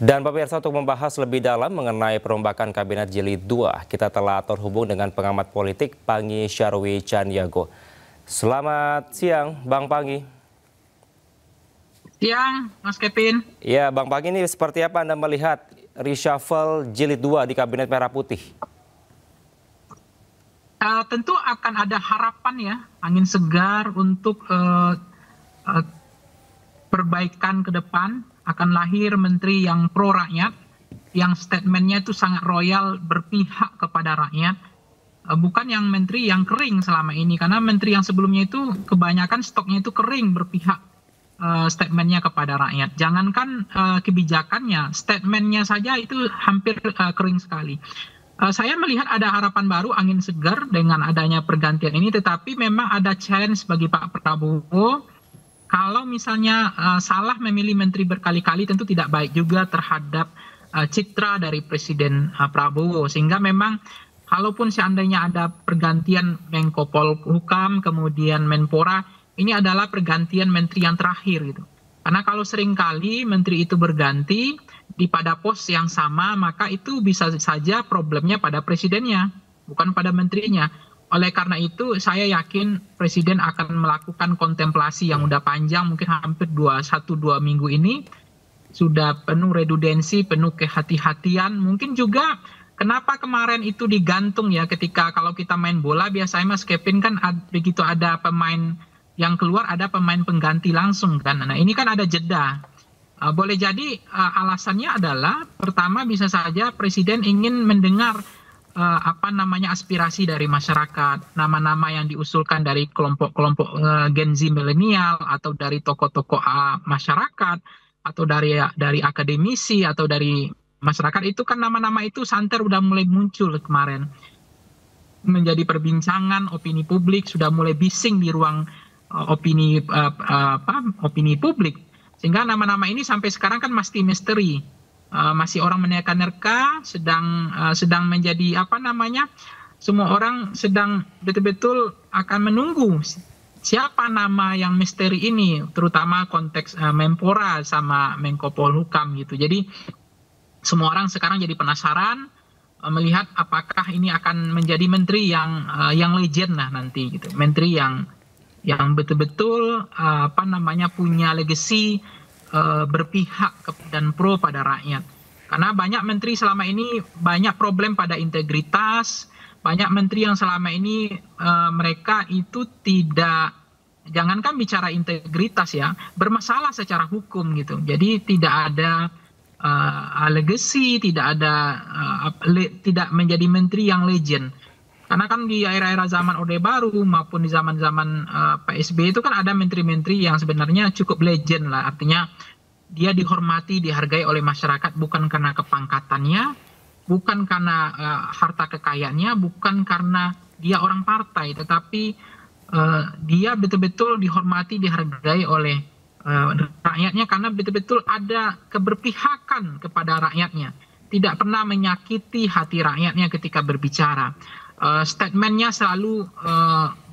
Dan pemirsa, untuk membahas lebih dalam mengenai perombakan Kabinet Jilid 2, kita telah terhubung dengan pengamat politik Panggi Syarwi Caniago. Selamat siang, Bang Panggi. Siang, Mas Kevin. Ya, Bang Panggi, ini seperti apa Anda melihat reshuffle Jilid 2 di Kabinet Merah Putih? Tentu akan ada harapan ya, angin segar untuk perbaikan ke depan. Akan lahir menteri yang pro rakyat, yang statementnya itu sangat royal, berpihak kepada rakyat. Bukan yang menteri yang kering selama ini, karena menteri yang sebelumnya itu kebanyakan stoknya itu kering, berpihak statementnya kepada rakyat. Jangankan kebijakannya, statementnya saja itu hampir kering sekali. Saya melihat ada harapan baru, angin segar dengan adanya pergantian ini, tetapi memang ada challenge bagi Pak Prabowo. Kalau misalnya salah memilih menteri berkali-kali, tentu tidak baik juga terhadap citra dari Presiden Prabowo. Sehingga memang kalaupun seandainya ada pergantian Menko Polhukam, kemudian Menpora, ini adalah pergantian menteri yang terakhir gitu. Karena kalau seringkali menteri itu berganti pada pos yang sama, maka itu bisa saja problemnya pada presidennya, bukan pada menterinya. Oleh karena itu, saya yakin Presiden akan melakukan kontemplasi yang udah panjang, mungkin hampir 1-2 minggu ini, sudah penuh redundansi, penuh kehati-hatian. Mungkin juga kenapa kemarin itu digantung ya, ketika kalau kita main bola, biasanya Mas Kevin kan begitu ada pemain yang keluar, ada pemain pengganti langsung kan. Nah ini kan ada jeda. Boleh jadi alasannya adalah, pertama bisa saja Presiden ingin mendengar aspirasi dari masyarakat, nama-nama yang diusulkan dari kelompok-kelompok Gen Z milenial, atau dari tokoh-tokoh masyarakat, atau dari akademisi, atau dari masyarakat. Itu kan nama-nama itu santer udah mulai muncul kemarin, menjadi perbincangan opini publik, sudah mulai bising di ruang opini publik, sehingga nama-nama ini sampai sekarang kan masih misteri. Masih orang menerka-nerka, sedang menjadi semua orang sedang betul-betul akan menunggu siapa nama yang misteri ini, terutama konteks Menpora sama Menko Polhukam gitu. Jadi semua orang sekarang jadi penasaran melihat apakah ini akan menjadi menteri yang legend lah nanti gitu, menteri yang betul-betul punya legacy, berpihak dan pro pada rakyat. Karena banyak menteri selama ini banyak problem pada integritas, banyak menteri yang selama ini mereka itu tidak, jangankan bicara integritas ya, bermasalah secara hukum gitu. Jadi tidak ada legacy, tidak menjadi menteri yang legend. Karena kan di era-era zaman Orde Baru maupun di zaman-zaman Pak SBY itu kan ada menteri-menteri yang sebenarnya cukup legend lah. Artinya dia dihormati, dihargai oleh masyarakat bukan karena kepangkatannya, bukan karena harta kekayaannya, bukan karena dia orang partai, tetapi dia betul-betul dihormati, dihargai oleh rakyatnya karena betul-betul ada keberpihakan kepada rakyatnya. Tidak pernah menyakiti hati rakyatnya ketika berbicara. Statementnya selalu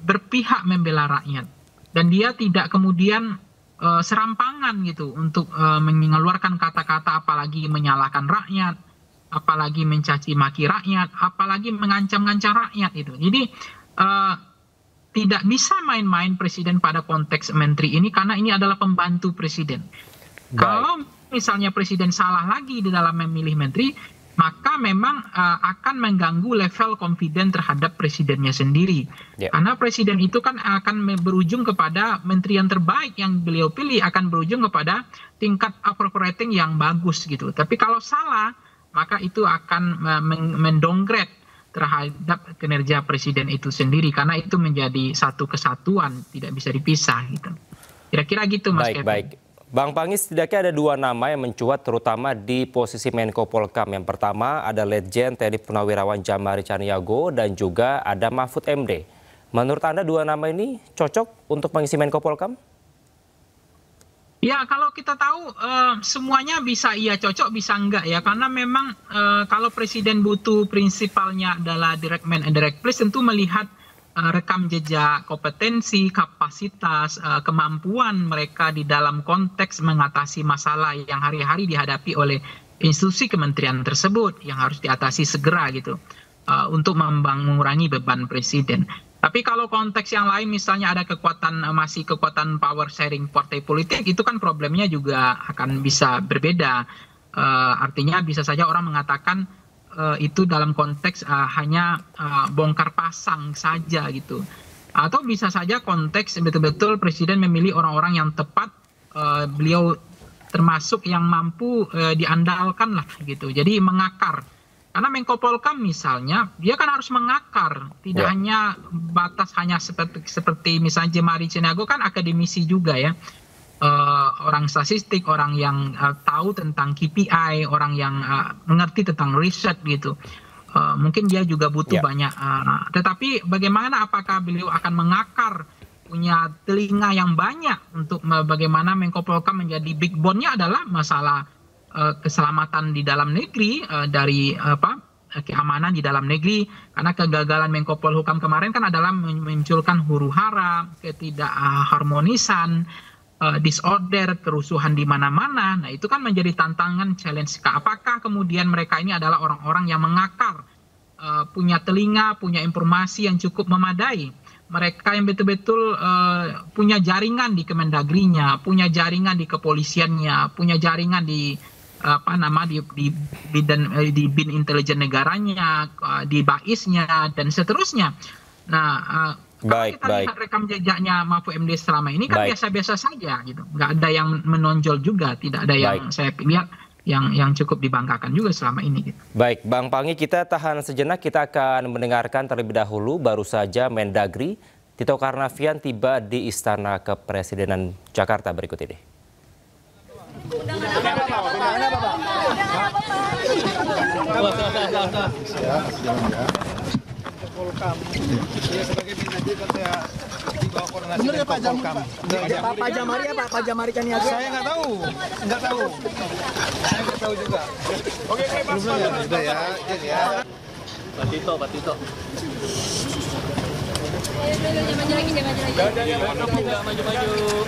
berpihak membela rakyat, dan dia tidak kemudian serampangan gitu untuk mengeluarkan kata-kata, apalagi menyalahkan rakyat, apalagi mencaci maki rakyat, apalagi mengancam-ngancam rakyat itu. Jadi tidak bisa main-main Presiden pada konteks menteri ini, karena ini adalah pembantu Presiden. Baik. Kalau misalnya Presiden salah lagi di dalam memilih menteri, maka memang akan mengganggu level confidence terhadap presidennya sendiri. Karena presiden itu kan akan berujung kepada menteri yang terbaik yang beliau pilih, akan berujung kepada tingkat approval rating yang bagus gitu. Tapi kalau salah, maka itu akan mendonggrade terhadap kinerja presiden itu sendiri, karena itu menjadi satu kesatuan, tidak bisa dipisah gitu. Kira-kira gitu Mas Kevin. Baik. Bang Panggi, setidaknya ada 2 nama yang mencuat terutama di posisi Menko Polhukam. Yang pertama ada Letjen TNI Purnawirawan Jamari Caniago dan juga ada Mahfud MD. Menurut Anda 2 nama ini cocok untuk mengisi Menko Polhukam? Ya, kalau kita tahu semuanya bisa iya cocok, bisa enggak ya. Karena memang kalau Presiden butuh prinsipalnya adalah direct man and direct place, tentu melihat rekam jejak, kompetensi, kapasitas, kemampuan mereka di dalam konteks mengatasi masalah yang hari-hari dihadapi oleh institusi kementerian tersebut yang harus diatasi segera gitu untuk mengurangi beban presiden. Tapi kalau konteks yang lain misalnya ada masih kekuatan power sharing partai politik, itu kan problemnya juga akan bisa berbeda. Artinya bisa saja orang mengatakan itu dalam konteks hanya bongkar pasang saja gitu. Atau bisa saja konteks betul-betul presiden memilih orang-orang yang tepat, beliau termasuk yang mampu diandalkan lah gitu. Jadi mengakar. Karena Menko Polhukam misalnya, dia kan harus mengakar, tidak hanya batas hanya seperti misalnya Jemari Ceniago kan akademisi juga ya, orang statistik, orang yang tahu tentang KPI, orang yang mengerti tentang riset gitu. Mungkin dia juga butuh banyak, tetapi bagaimana apakah beliau akan mengakar, punya telinga yang banyak untuk bagaimana Menko Polhukam menjadi big bone-nya adalah masalah keselamatan di dalam negeri, dari keamanan di dalam negeri, karena kegagalan Menko Polhukam kemarin kan adalah memunculkan huru-hara, ketidakharmonisan, disorder, kerusuhan di mana-mana. Nah itu kan menjadi tantangan, challenge. Apakah kemudian mereka ini adalah orang-orang yang mengakar, punya telinga, punya informasi yang cukup memadai, mereka yang betul-betul punya jaringan di Kemendagrinya, punya jaringan di kepolisiannya, punya jaringan di di bin intelijen negaranya, di BAIS-nya dan seterusnya. Nah, kalau kita lihat rekam jejaknya Mahfud MD selama ini kan biasa-biasa saja gitu, nggak ada yang menonjol juga, tidak ada yang saya lihat yang cukup dibanggakan juga selama ini gitu. Baik, Bang Panggi, kita tahan sejenak, kita akan mendengarkan terlebih dahulu. Baru saja Mendagri Tito Karnavian tiba di Istana Kepresidenan Jakarta berikut ini. Benar ya Pak Jamari ya Pak Jamari Caniago? Saya nggak tahu. Saya nggak tahu juga. Oke Pak. Sudah ya. Pak Tito. Jangan maju.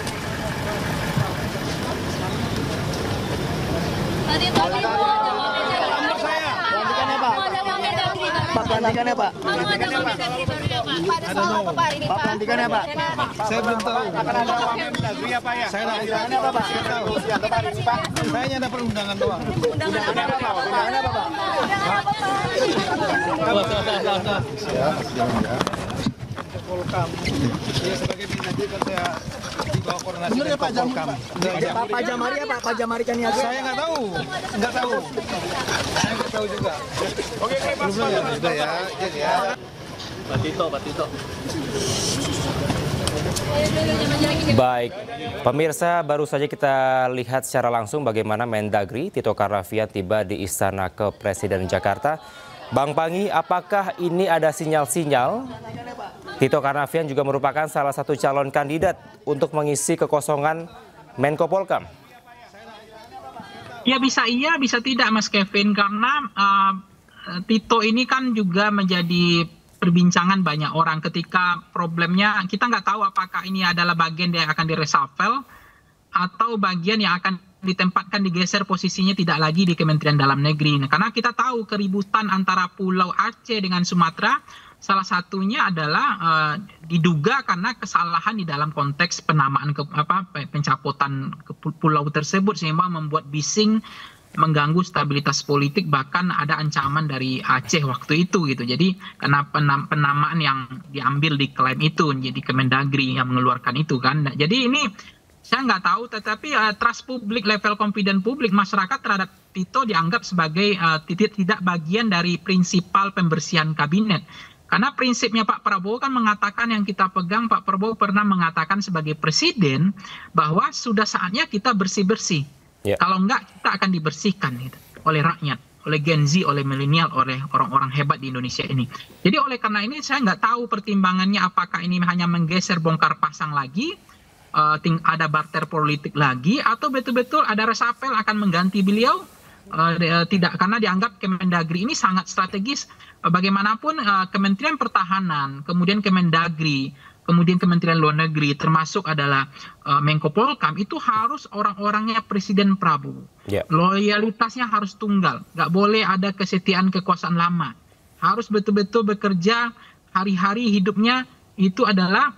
Pak pelantikannya Pak. Pak pelantikannya Pak. Saya belum tahu. Akan ada Mendagri apa ya? Saya pelantikannya apa Pak? Saya hanya dapat undangan doang. Undangannya apa Pak? Undangannya apa Pak? Polhukam. Ya sebagai Mendagri kan saya di bawah koordinasi Polhukam. Pak Jamari ya Pak Jamari Caniago? Saya nggak tahu. Saya nggak tahu juga. Oke Pak. Sudah ya. Pak Tito. Baik, pemirsa, baru saja kita lihat secara langsung bagaimana Mendagri Tito Karnavian tiba di Istana Kepresidenan Jakarta. Bang Panggi, apakah ini ada sinyal-sinyal Tito Karnavian juga merupakan salah satu calon kandidat untuk mengisi kekosongan Menko Polhukam? Ya bisa iya, bisa tidak Mas Kevin, karena Tito ini kan juga menjadi perbincangan banyak orang ketika problemnya kita nggak tahu apakah ini adalah bagian yang akan direshuffle atau bagian yang akan ditempatkan digeser posisinya tidak lagi di Kementerian Dalam Negeri. Nah, karena kita tahu keributan antara Pulau Aceh dengan Sumatera salah satunya adalah diduga karena kesalahan di dalam konteks penamaan pencapotan pulau tersebut sehingga membuat bising, mengganggu stabilitas politik, bahkan ada ancaman dari Aceh waktu itu gitu. Jadi karena penamaan yang diambil di klaim itu jadi Kemendagri yang mengeluarkan itu kan. Nah, jadi ini saya nggak tahu, tetapi trust publik, level confidence publik masyarakat terhadap Tito dianggap sebagai tidak bagian dari prinsipal pembersihan kabinet. Karena prinsipnya Pak Prabowo kan mengatakan, yang kita pegang, Pak Prabowo pernah mengatakan sebagai presiden bahwa sudah saatnya kita bersih-bersih. Kalau enggak kita akan dibersihkan gitu, oleh rakyat, oleh Gen Z, oleh milenial, oleh orang-orang hebat di Indonesia ini. Jadi oleh karena ini saya nggak tahu pertimbangannya apakah ini hanya menggeser bongkar pasang lagi, ada barter politik lagi, atau betul-betul ada resapel akan mengganti beliau tidak, karena dianggap Kemendagri ini sangat strategis. Bagaimanapun Kementerian Pertahanan, kemudian Kemendagri, kemudian Kementerian Luar Negeri, termasuk adalah Menko Polkam, itu harus orang-orangnya Presiden Prabowo. Loyalitasnya harus tunggal, nggak boleh ada kesetiaan kekuasaan lama. Harus betul-betul bekerja hari-hari hidupnya itu adalah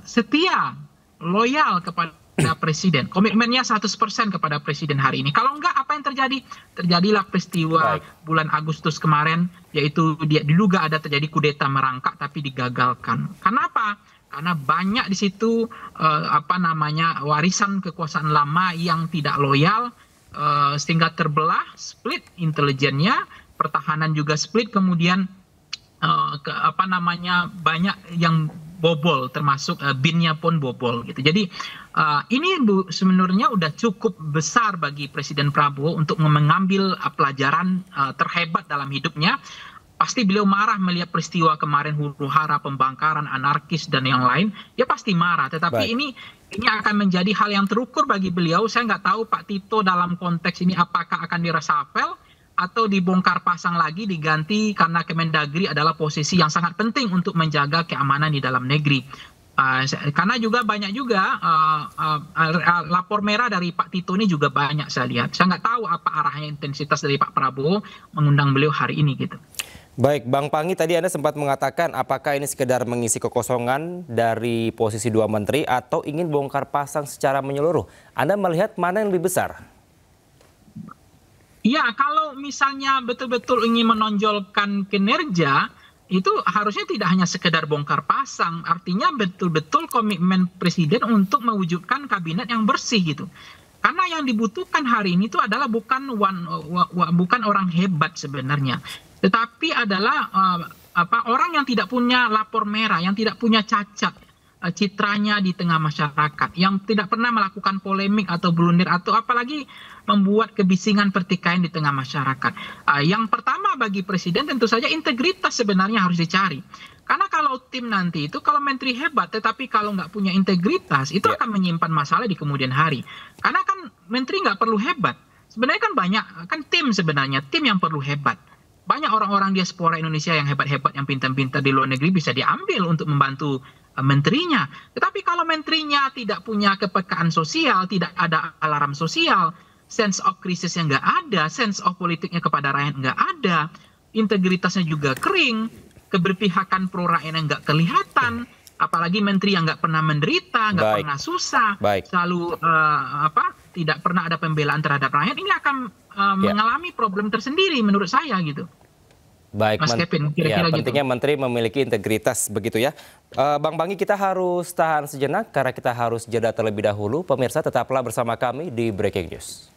setia, loyal kepada Presiden. Komitmennya 100% kepada Presiden hari ini. Kalau enggak, apa yang terjadi? Terjadilah peristiwa bulan Agustus kemarin, yaitu dia diduga ada terjadi kudeta merangkak tapi digagalkan. Kenapa? Karena banyak di situ warisan kekuasaan lama yang tidak loyal, sehingga terbelah, split intelijennya, pertahanan juga split, kemudian banyak yang bobol, termasuk BIN-nya pun bobol gitu. Jadi ini sebenarnya udah cukup besar bagi Presiden Prabowo untuk mengambil pelajaran terhebat dalam hidupnya. Pasti beliau marah melihat peristiwa kemarin, huru-hara, pembangkaran, anarkis dan yang lain. Dia pasti marah. Tetapi ini akan menjadi hal yang terukur bagi beliau. Saya nggak tahu Pak Tito dalam konteks ini apakah akan diresapel atau dibongkar pasang lagi, diganti, karena Kemendagri adalah posisi yang sangat penting untuk menjaga keamanan di dalam negeri. Karena juga banyak juga lapor merah dari Pak Tito ini juga banyak saya lihat. Saya nggak tahu apa arahnya, intensitas dari Pak Prabowo mengundang beliau hari ini gitu. Baik, Bang Panggi, tadi Anda sempat mengatakan apakah ini sekedar mengisi kekosongan dari posisi 2 menteri atau ingin bongkar pasang secara menyeluruh. Anda melihat mana yang lebih besar? Ya, kalau misalnya betul-betul ingin menonjolkan kinerja, itu harusnya tidak hanya sekedar bongkar pasang, artinya betul-betul komitmen Presiden untuk mewujudkan kabinet yang bersih gitu. Karena yang dibutuhkan hari ini itu adalah bukan orang hebat sebenarnya, tetapi adalah orang yang tidak punya lapor merah, yang tidak punya cacat citranya di tengah masyarakat, yang tidak pernah melakukan polemik atau blunder atau apalagi membuat kebisingan pertikaian di tengah masyarakat. Yang pertama bagi Presiden tentu saja integritas sebenarnya harus dicari. Karena kalau tim nanti itu, kalau menteri hebat tetapi kalau nggak punya integritas, itu akan menyimpan masalah di kemudian hari. Karena kan menteri nggak perlu hebat. Sebenarnya kan banyak, kan tim sebenarnya, tim yang perlu hebat. Banyak orang-orang diaspora Indonesia yang hebat-hebat, yang pintar-pintar di luar negeri bisa diambil untuk membantu menterinya. Tetapi kalau menterinya tidak punya kepekaan sosial, tidak ada alarm sosial, sense of crisis yang nggak ada, sense of politiknya kepada rakyat nggak ada, integritasnya juga kering, keberpihakan pro rakyat yang nggak kelihatan, apalagi menteri yang nggak pernah menderita, nggak pernah susah, selalu tidak pernah ada pembelaan terhadap rakyat, ini akan mengalami problem tersendiri menurut saya gitu. Baik, Mas Kevin, kira-kira pentingnya gitu. menteri memiliki integritas begitu ya. Bang Panggi, kita harus tahan sejenak karena kita harus jeda terlebih dahulu. Pemirsa, tetaplah bersama kami di Breaking News.